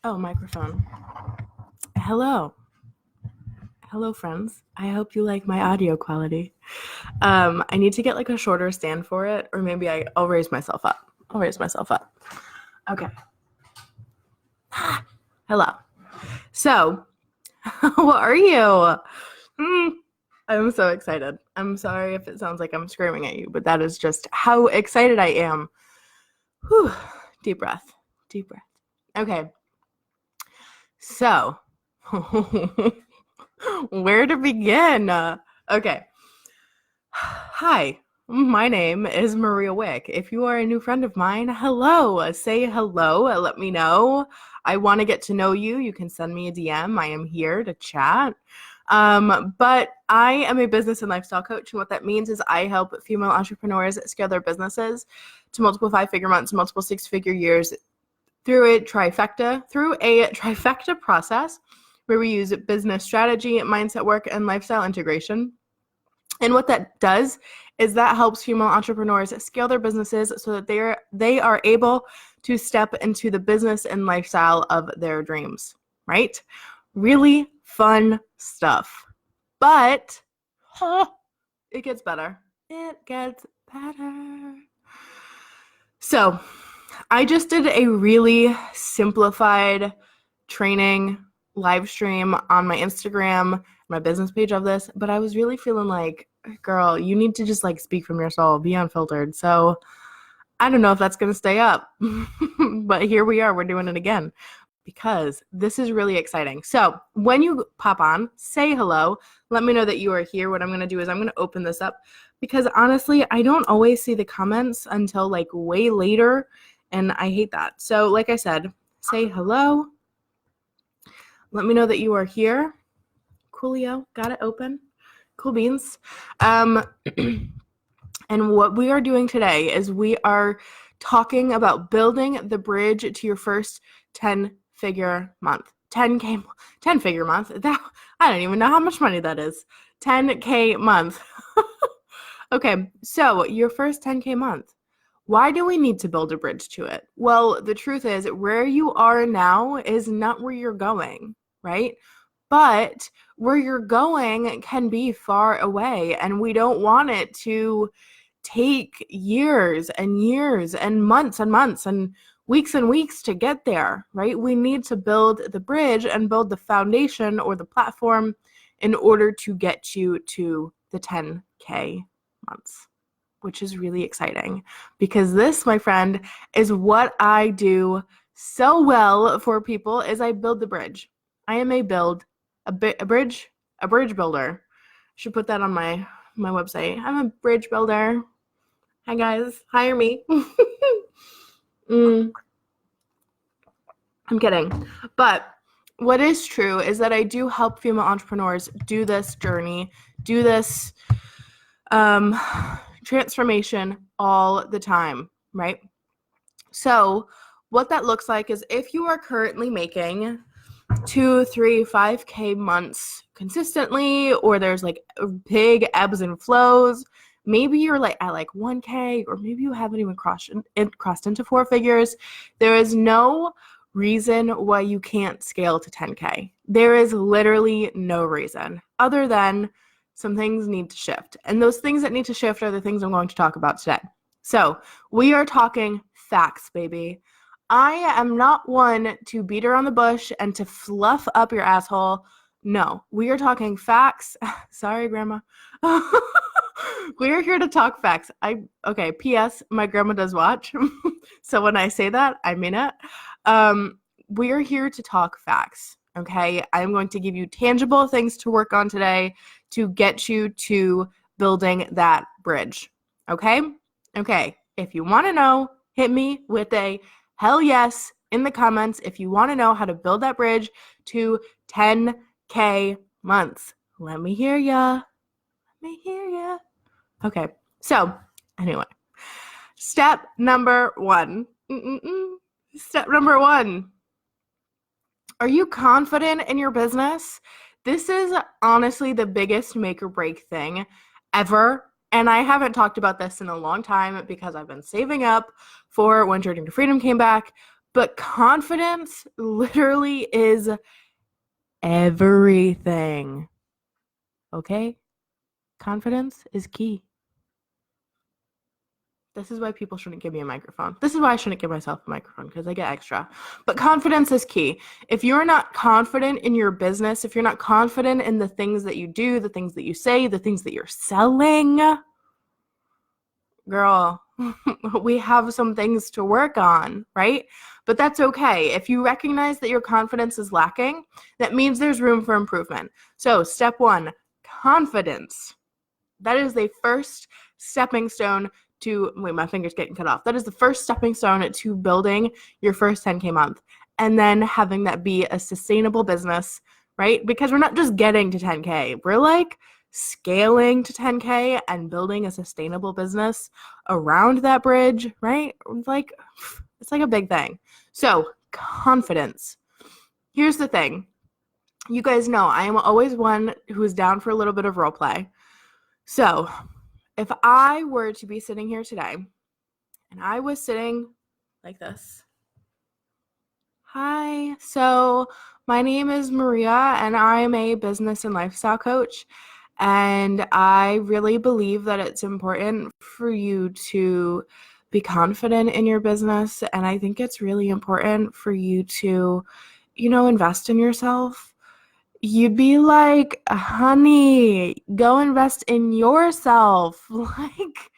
Oh, microphone. Hello, friends. I hope you like my audio quality. I need to get like a shorter stand for it, or maybe I'll raise myself up. Okay. Hello. So, how are you? I'm so excited. I'm sorry if it sounds like I'm screaming at you, but that is just how excited I am. Whew. Deep breath. Okay. So, where to begin? Okay. Hi, my name is Maria Wick. If you are a new friend of mine, hello. Say hello. Let me know. I want to get to know you. You can send me a DM. I am here to chat. But I am a business and lifestyle coach. And what that means is I help female entrepreneurs scale their businesses to multiple 5-figure months, multiple 6-figure years through a trifecta process where we use business strategy, mindset work, and lifestyle integration. And what that does is that helps female entrepreneurs scale their businesses so that they are able to step into the business and lifestyle of their dreams, right? Really fun stuff. But it gets better. So I just did a really simplified training live stream on my Instagram, my business page of this, but I was really feeling like, girl, you need to just like speak from your soul, be unfiltered. So I don't know if that's going to stay up, but here we are, we're doing it again because this is really exciting. So when you pop on, say hello, let me know that you are here. What I'm going to do is I'm going to open this up because honestly, I don't always see the comments until like way later. And I hate that. So like I said, say hello. Let me know that you are here. Coolio, got it open. Cool beans. And what we are doing today is we are talking about building the bridge to your first 10-figure month. 10-figure month. I don't even know how much money that is. 10K month. Okay, so your first 10K month. Why do we need to build a bridge to it? Well, the truth is where you are now is not where you're going, right? But where you're going can be far away, and we don't want it to take years and years and months and weeks to get there, right? We need to build the bridge and build the foundation or the platform in order to get you to the 10K months, which is really exciting because this, my friend, is what I do so well for people is I build the bridge. I am a bridge builder. Should put that on my website. I'm a bridge builder. Hi guys, hire me. I'm kidding. But what is true is that I do help female entrepreneurs do this journey, do this transformation all the time, right? So what that looks like is if you are currently making 2, 3, 5K months consistently, or there's like big ebbs and flows, maybe you're like at like 1K, or maybe you haven't even crossed into 4 figures. There is no reason why you can't scale to 10K. There is literally no reason other than some things need to shift. And those things that need to shift are the things I'm going to talk about today. So we are talking facts, baby. I am not one to beat around the bush and to fluff up your asshole. No, we are talking facts. Sorry, Grandma. We are here to talk facts. Okay, P.S. My grandma does watch. So when I say that, I mean it. We are here to talk facts. Okay, I'm going to give you tangible things to work on today to get you to building that bridge. Okay? Okay, if you want to know, hit me with a hell yes in the comments if you want to know how to build that bridge to 10K months. Let me hear ya. Okay, so anyway, step number 1. Step number 1. Are you confident in your business? This is honestly the biggest make or break thing ever. And I haven't talked about this in a long time because I've been saving up for when Journey to Freedom came back. But confidence literally is everything. Okay? Confidence is key. This is why people shouldn't give me a microphone. This is why I shouldn't give myself a microphone, because I get extra. But confidence is key. If you're not confident in your business, if you're not confident in the things that you do, the things that you say, the things that you're selling, girl, we have some things to work on, right? But that's okay. If you recognize that your confidence is lacking, that means there's room for improvement. So step 1, confidence. That is the first stepping stone to, wait, my finger's getting cut off. That is the first stepping stone to building your first 10K month. And then having that be a sustainable business, right? Because we're not just getting to 10K. We're like scaling to 10K and building a sustainable business around that bridge, right? Like, it's like a big thing. So, confidence. Here's the thing. You guys know I am always one who is down for a little bit of role play. So, if I were to be sitting here today and I was sitting like this. Hi, so my name is Maria and I'm a business and lifestyle coach. And I really believe that it's important for you to be confident in your business. And I think it's really important for you to, invest in yourself. You'd be like, honey, go invest in yourself. Like,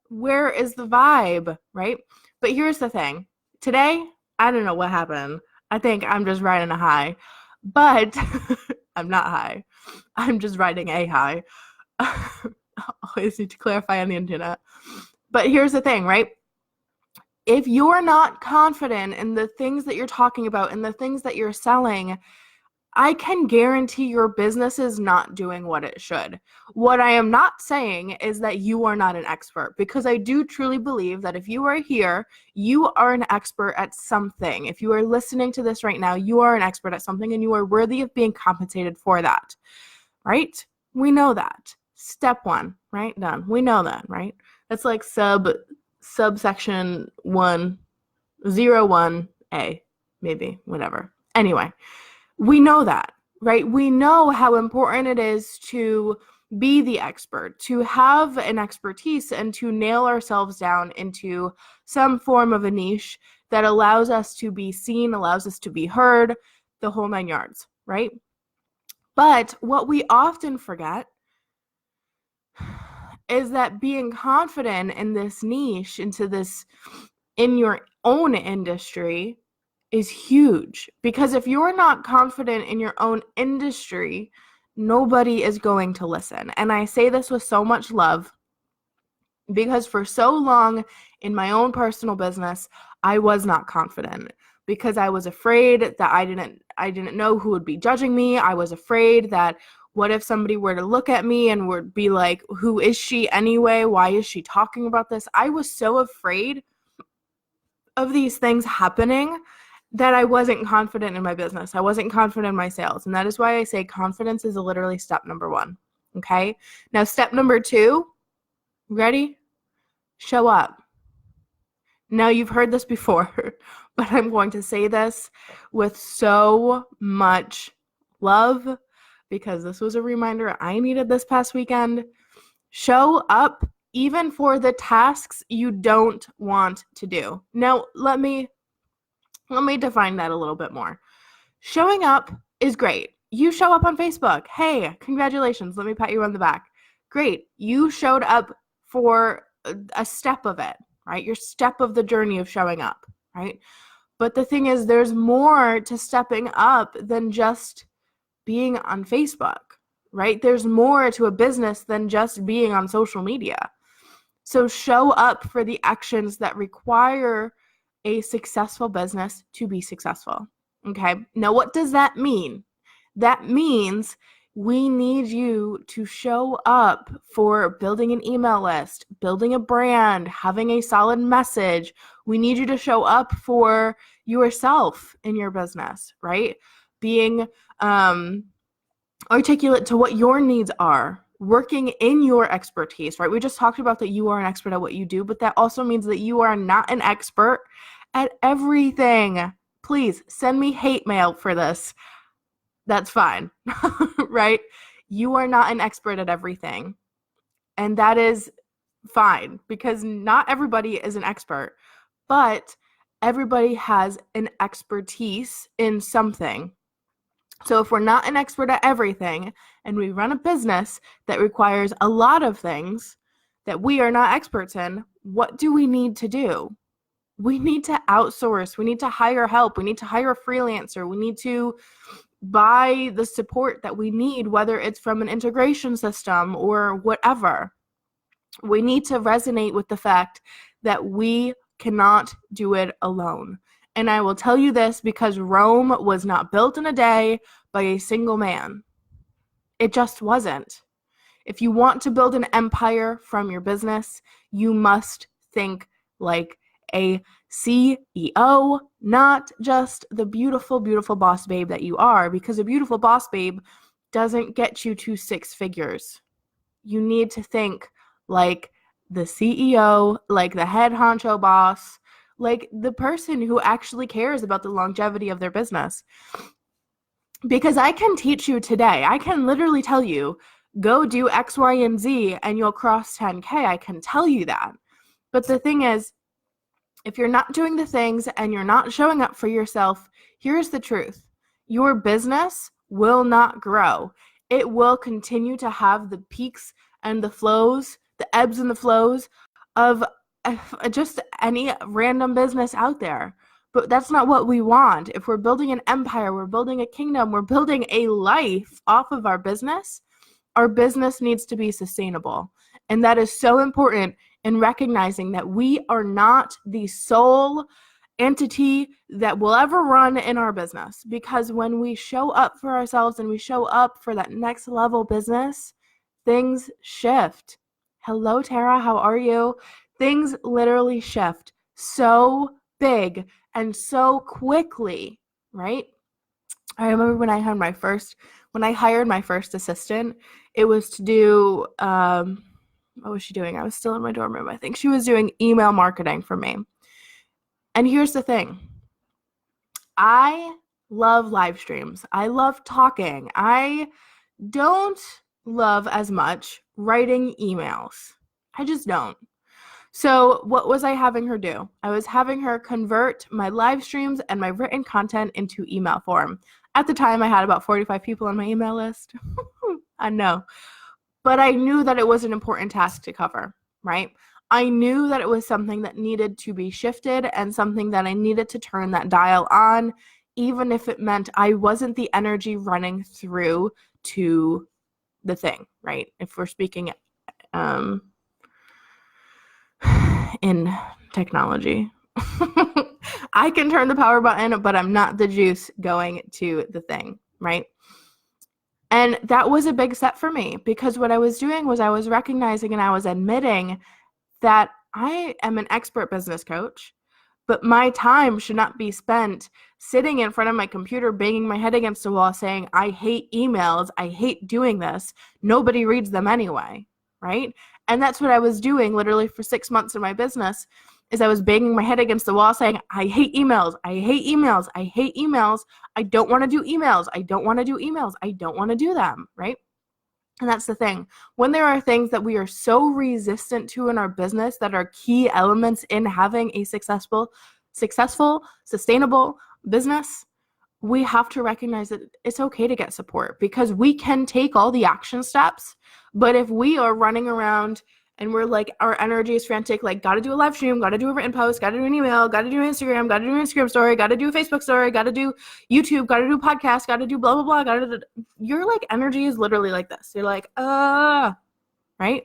where is the vibe, right? But here's the thing. Today, I don't know what happened. I think I'm just riding a high. But I'm not high. I'm just riding a high. Always need to clarify on the internet. But here's the thing, right? If you're not confident in the things that you're talking about and the things that you're selling, I can guarantee your business is not doing what it should. What I am not saying is that you are not an expert, because I do truly believe that if you are here, you are an expert at something. If you are listening to this right now, you are an expert at something and you are worthy of being compensated for that, right? We know that. Step 1, right? Done. We know that, right? That's like subsection 101A, maybe, whatever. Anyway. We know that, right? We know how important it is to be the expert, to have an expertise and to nail ourselves down into some form of a niche that allows us to be seen, allows us to be heard, the whole 9 yards, right? But what we often forget is that being confident in this niche, in your own industry, is huge, because if you're not confident in your own industry, nobody is going to listen. And I say this with so much love, because for so long in my own personal business, I was not confident because I was afraid that I didn't know who would be judging me. I was afraid that what if somebody were to look at me and would be like, who is she anyway? Why is she talking about this? I was so afraid of these things happening that I wasn't confident in my business. I wasn't confident in my sales. And that is why I say confidence is literally step number 1. Okay. Now, step number 2, ready? Show up. Now, you've heard this before, but I'm going to say this with so much love, because this was a reminder I needed this past weekend. Show up even for the tasks you don't want to do. Now, let me define that a little bit more. Showing up is great. You show up on Facebook. Hey, congratulations. Let me pat you on the back. Great. You showed up for a step of it, right? Your step of the journey of showing up, right? But the thing is, there's more to stepping up than just being on Facebook, right? There's more to a business than just being on social media. So show up for the actions that require a successful business to be successful. Okay. Now, what does that mean? That means we need you to show up for building an email list, building a brand, having a solid message. We need you to show up for yourself in your business, right? Being articulate to what your needs are, working in your expertise, right? We just talked about that you are an expert at what you do, but that also means that you are not an expert at everything. Please send me hate mail for this. That's fine, right? You are not an expert at everything. And that is fine because not everybody is an expert, but everybody has an expertise in something. So if we're not an expert at everything and we run a business that requires a lot of things that we are not experts in, what do we need to do? We need to outsource. We need to hire help. We need to hire a freelancer. We need to buy the support that we need, whether it's from an integration system or whatever. We need to resonate with the fact that we cannot do it alone. And I will tell you this because Rome was not built in a day by a single man. It just wasn't. If you want to build an empire from your business, you must think like a CEO, not just the beautiful, beautiful boss babe that you are, because a beautiful boss babe doesn't get you to 6 figures. You need to think like the CEO, like the head honcho boss, like the person who actually cares about the longevity of their business. Because I can teach you today, I can literally tell you, go do X, Y, and Z and you'll cross 10K. I can tell you that. But the thing is, if you're not doing the things and you're not showing up for yourself, here's the truth. Your business will not grow. It will continue to have the peaks and the flows, the ebbs and the flows of just any random business out there. But that's not what we want. If we're building an empire, we're building a kingdom, we're building a life off of our business needs to be sustainable. And that is so important in recognizing that we are not the sole entity that will ever run in our business. Because when we show up for ourselves and we show up for that next level business, things shift. Hello, Tara, how are you? Things literally shift so big and so quickly, right? I remember when I hired my first assistant, it was to do, what was she doing? I was still in my dorm room. I think she was doing email marketing for me. And here's the thing. I love live streams. I love talking. I don't love as much writing emails. I just don't. So what was I having her do? I was having her convert my live streams and my written content into email form. At the time, I had about 45 people on my email list. I know. But I knew that it was an important task to cover, right? I knew that it was something that needed to be shifted and something that I needed to turn that dial on, even if it meant I wasn't the energy running through to the thing, right? If we're speaking in technology. I can turn the power button, but I'm not the juice going to the thing, right? And that was a big step for me because what I was doing was I was recognizing and I was admitting that I am an expert business coach, but my time should not be spent sitting in front of my computer, banging my head against the wall saying, I hate emails. I hate doing this. Nobody reads them anyway, right? And that's what I was doing literally for 6 months in my business is I was banging my head against the wall saying, I hate emails. I hate emails. I hate emails. I don't want to do emails. I don't want to do emails. I don't want to do them, right? And that's the thing. When there are things that we are so resistant to in our business that are key elements in having a successful, sustainable business, we have to recognize that it's okay to get support because we can take all the action steps. But if we are running around and we're like, our energy is frantic, like, got to do a live stream, got to do a written post, got to do an email, got to do Instagram, got to do an Instagram story, got to do a Facebook story, got to do YouTube, got to do a podcast, got to do blah, blah, blah, your like energy is literally like this. You're like, right?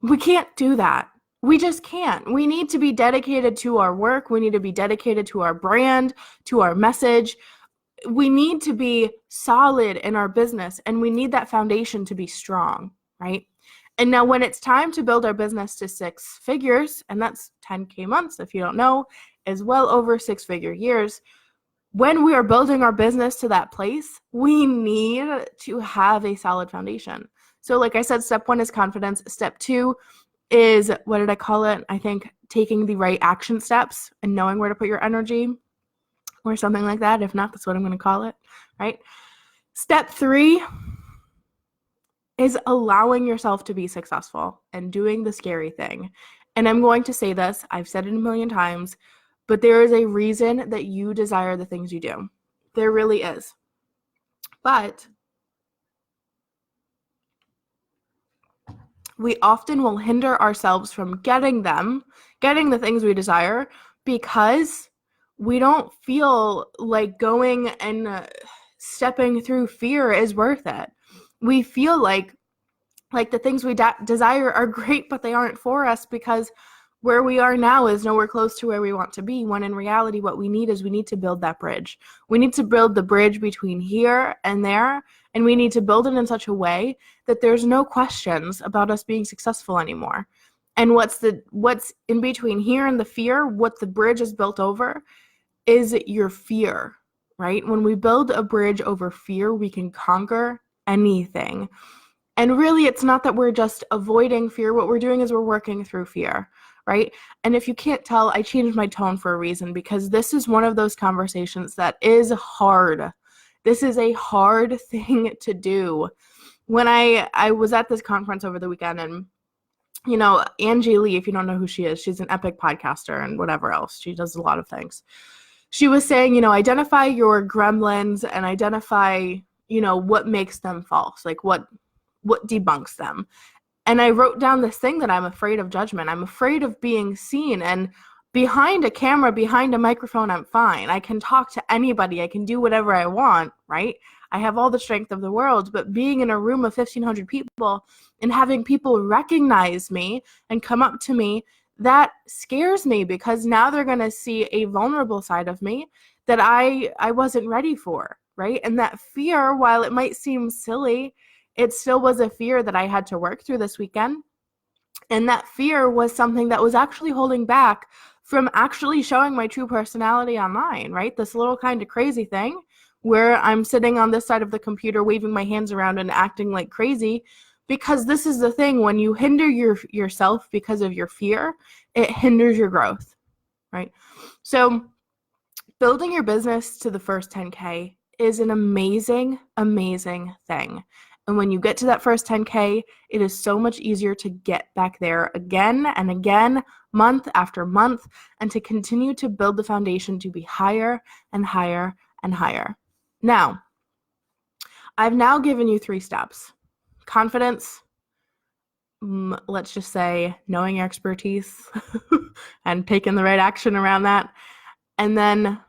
We can't do that. We just can't. We need to be dedicated to our work. We need to be dedicated to our brand, to our message. We need to be solid in our business and we need that foundation to be strong, right? And now when it's time to build our business to 6 figures, and that's 10K months, if you don't know, is well over 6-figure years. When we are building our business to that place, we need to have a solid foundation. So like I said, step 1 is confidence. Step 2 is, what did I call it? I think taking the right action steps and knowing where to put your energy or something like that. If not, that's what I'm going to call it, right? Step 3 is allowing yourself to be successful and doing the scary thing. And I'm going to say this, I've said it a million times, but there is a reason that you desire the things you do. There really is. But we often will hinder ourselves from getting the things we desire, because we don't feel like going and stepping through fear is worth it. We feel like the things we desire are great, but they aren't for us, because where we are now is nowhere close to where we want to be, when in reality what we need to build that bridge. We need to build the bridge between here and there, and we need to build it in such a way that there's no questions about us being successful anymore. And what's in between here and the fear, what the bridge is built over, is your fear, right? When we build a bridge over fear, we can conquer anything. And really, it's not that we're just avoiding fear. What we're doing is we're working through fear, right? And if you can't tell, I changed my tone for a reason, because this is one of those conversations that is hard. This is a hard thing to do. When I was at this conference over the weekend, and Angie Lee, if you don't know who she is, she's an epic podcaster and whatever else. She does a lot of things. She was saying, identify your gremlins and identify, what makes them false, like what debunks them. And I wrote down this thing that I'm afraid of judgment. I'm afraid of being seen. And behind a camera, behind a microphone, I'm fine. I can talk to anybody. I can do whatever I want, right? I have all the strength of the world. But being in a room of 1,500 people and having people recognize me and come up to me, that scares me, because now they're going to see a vulnerable side of me that I wasn't ready for, right? And that fear, while it might seem silly, it still was a fear that I had to work through this weekend. And that fear was something that was actually holding back from actually showing my true personality online, right? This little kind of crazy thing where I'm sitting on this side of the computer, waving my hands around and acting like crazy. Because this is the thing, when you hinder yourself because of your fear, it hinders your growth, right? So building your business to the first 10K is an amazing, amazing thing. And when you get to that first 10K, it is so much easier to get back there again and again, month after month, and to continue to build the foundation to be higher and higher and higher. Now, I've now given you 3 steps. Confidence, let's just say knowing your expertise and taking the right action around that. And then,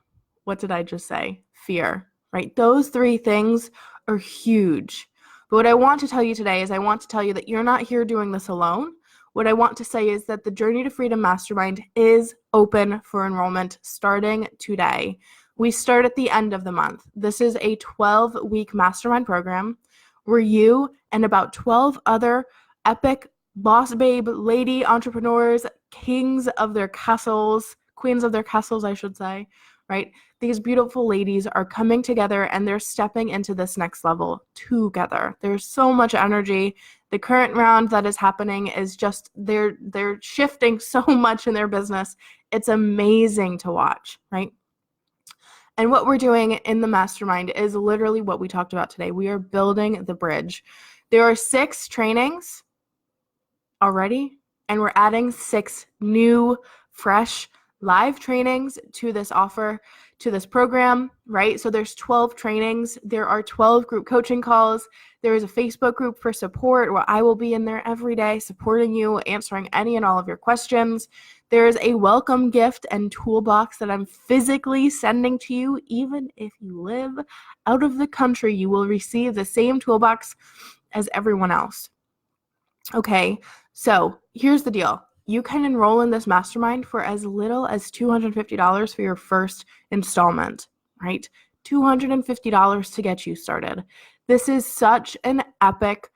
what did I just say? Fear, right? Those 3 things are huge. But what I want to tell you today is I want to tell you that you're not here doing this alone. What I want to say is that the Journey to Freedom Mastermind is open for enrollment starting today. We start at the end of the month. This is a 12-week mastermind program where you and about 12 other epic boss babe lady entrepreneurs, kings of their castles, queens of their castles, I should say, right? These beautiful ladies are coming together and they're stepping into this next level together. There's so much energy. The current round that is happening is just, they're shifting so much in their business. It's amazing to watch, right? And what we're doing in the mastermind is literally what we talked about today. We are building the bridge. There are 6 trainings already, and we're adding 6 new, fresh, live trainings to this offer, to this program, right? So there's 12 trainings. There are 12 group coaching calls. There is a Facebook group for support where I will be in there every day supporting you, answering any and all of your questions. There is a welcome gift and toolbox that I'm physically sending to you. Even if you live out of the country, you will receive the same toolbox as everyone else. Okay, so here's the deal. You can enroll in this mastermind for as little as $250 for your first installment, right? $250 to get you started. This is such an epic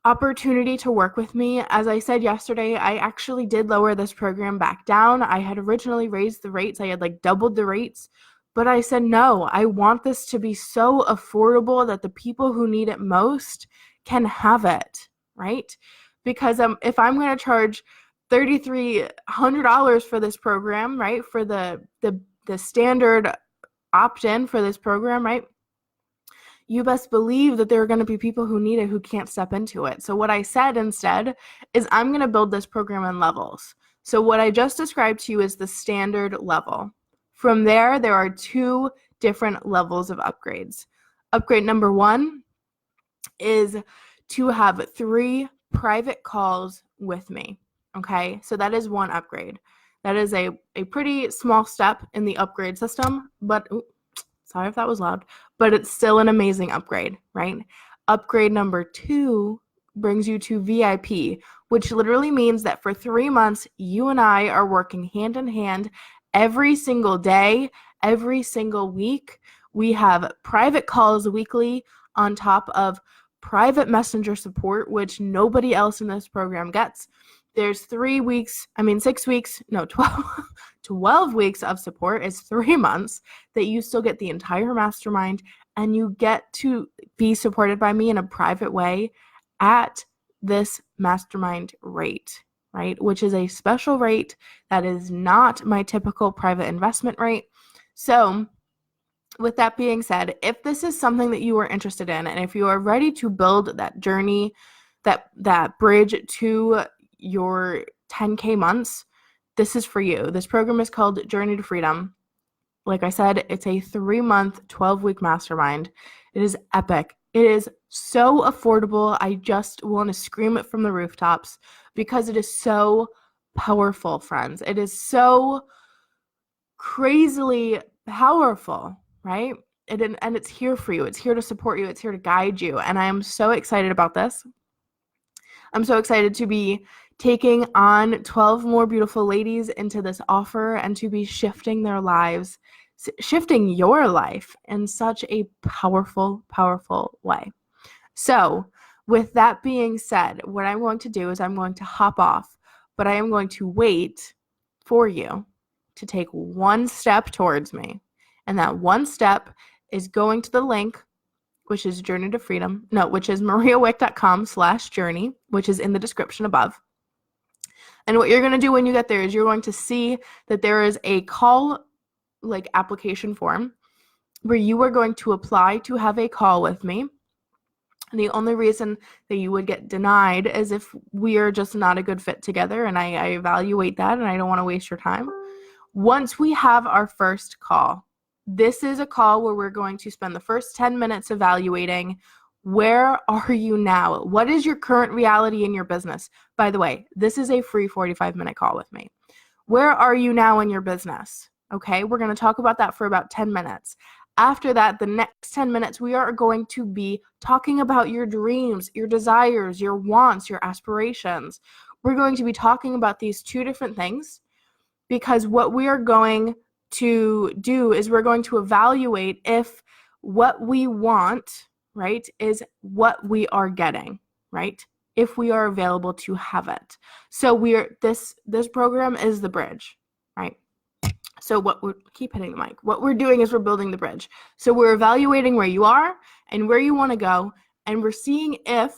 opportunity to work with me. As I said yesterday, I actually did lower this program back down. I had originally raised the rates. I had doubled the rates, but I said, no, I want this to be so affordable that the people who need it most can have it, right? because if I'm going to charge $3,300 for this program, right, for the standard opt-in for this program, right, you best believe that there are going to be people who need it who can't step into it. So what I said instead is I'm going to build this program in levels. So what I just described to you is the standard level. From there are 2 different levels of upgrades. Upgrade number 1 is to have 3 private calls with me. Okay, so that is 1 upgrade. That is a pretty small step in the upgrade system, but sorry if that was loud, but it's still an amazing upgrade, right? Upgrade number 2 brings you to VIP, which literally means that for 3 months, you and I are working hand in hand every single day, every single week. We have private calls weekly on top of private messenger support, which nobody else in this program gets. There's 12 weeks of support. Is 3 months that you still get the entire mastermind, and you get to be supported by me in a private way at this mastermind rate, right? Which is a special rate that is not my typical private investment rate. So with that being said, if this is something that you are interested in, and if you are ready to build that journey, that bridge to your 10K months, this is for you. This program is called Journey to Freedom. Like I said, it's a 3-month, 12-week mastermind. It is epic. It is so affordable. I just want to scream it from the rooftops because it is so powerful, friends. It is so crazily powerful, right? And it's here for you. It's here to support you. It's here to guide you. And I am so excited about this. I'm so excited to be taking on 12 more beautiful ladies into this offer and to be shifting their lives, shifting your life in such a powerful, powerful way. So with that being said, what I'm going to do is I'm going to hop off, but I am going to wait for you to take 1 step towards me. And that 1 step is going to the link, which is mariawick.com/journey, which is in the description above. And what you're going to do when you get there is you're going to see that there is a call, like application form, where you are going to apply to have a call with me. And the only reason that you would get denied is if we are just not a good fit together, and I evaluate that, and I don't want to waste your time. Once we have our first call, this is a call where we're going to spend the first 10 minutes evaluating, where are you now? What is your current reality in your business? By the way, this is a free 45-minute call with me. Where are you now in your business? Okay, we're going to talk about that for about 10 minutes. After that, the next 10 minutes, we are going to be talking about your dreams, your desires, your wants, your aspirations. We're going to be talking about these 2 different things, because what we are going to do is we're going to evaluate if what we want, right, is what we are getting, right? If we are available to have it. So this program is the bridge, right? So keep hitting the mic. What we're doing is we're building the bridge. So we're evaluating where you are and where you want to go, and we're seeing if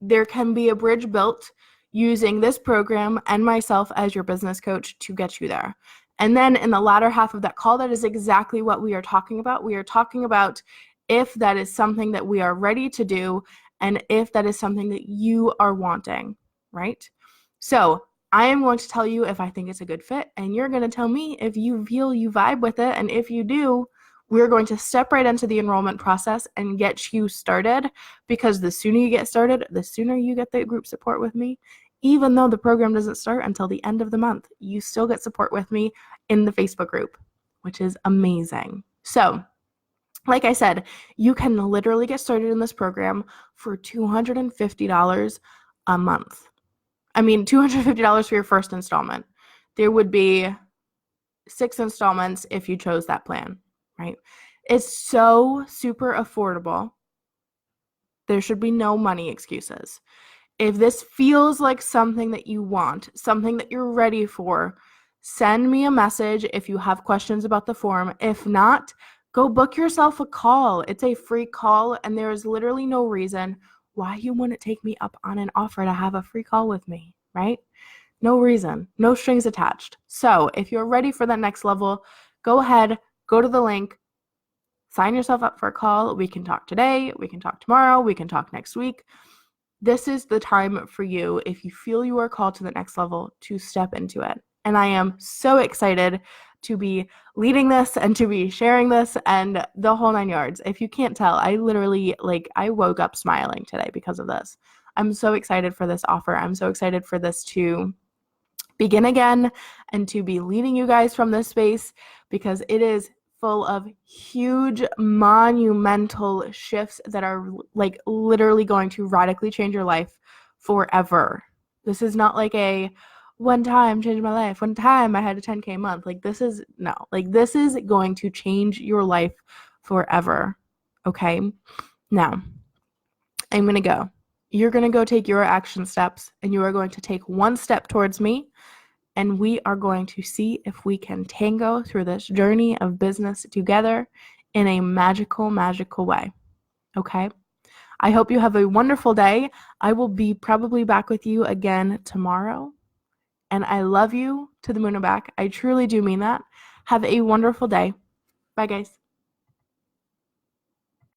there can be a bridge built using this program and myself as your business coach to get you there. And then in the latter half of that call, that is exactly what we are talking about. We are talking about if that is something that we are ready to do, and if that is something that you are wanting, right? So I am going to tell you if I think it's a good fit, and you're going to tell me if you feel you vibe with it. And if you do, we're going to step right into the enrollment process and get you started, because the sooner you get started, the sooner you get the group support with me. Even though the program doesn't start until the end of the month, you still get support with me in the Facebook group, which is amazing. So, like I said, you can literally get started in this program for $250 a month. $250 for your first installment. There would be 6 installments if you chose that plan, right? It's so super affordable. There should be no money excuses. If this feels like something that you want, something that you're ready for, send me a message if you have questions about the form. If not, go book yourself a call. It's a free call, and there is literally no reason why you wouldn't take me up on an offer to have a free call with me, right? No reason, no strings attached. So if you're ready for that next level, go ahead, go to the link, sign yourself up for a call. We can talk today, we can talk tomorrow, we can talk next week. This is the time for you, if you feel you are called to the next level, to step into it. And I am so excited to be leading this and to be sharing this and the whole 9 yards. If you can't tell, I literally, I woke up smiling today because of this. I'm so excited for this offer. I'm so excited for this to begin again and to be leading you guys from this space, because it is full of huge, monumental shifts that are literally going to radically change your life forever. This is not like a one time changed my life, one time I had a 10K month. This is going to change your life forever. Okay. Now I'm going to go. You're going to go take your action steps, and you are going to take one step towards me, and we are going to see if we can tango through this journey of business together in a magical, magical way. Okay? I hope you have a wonderful day. I will be probably back with you again tomorrow. And I love you to the moon and back. I truly do mean that. Have a wonderful day. Bye, guys.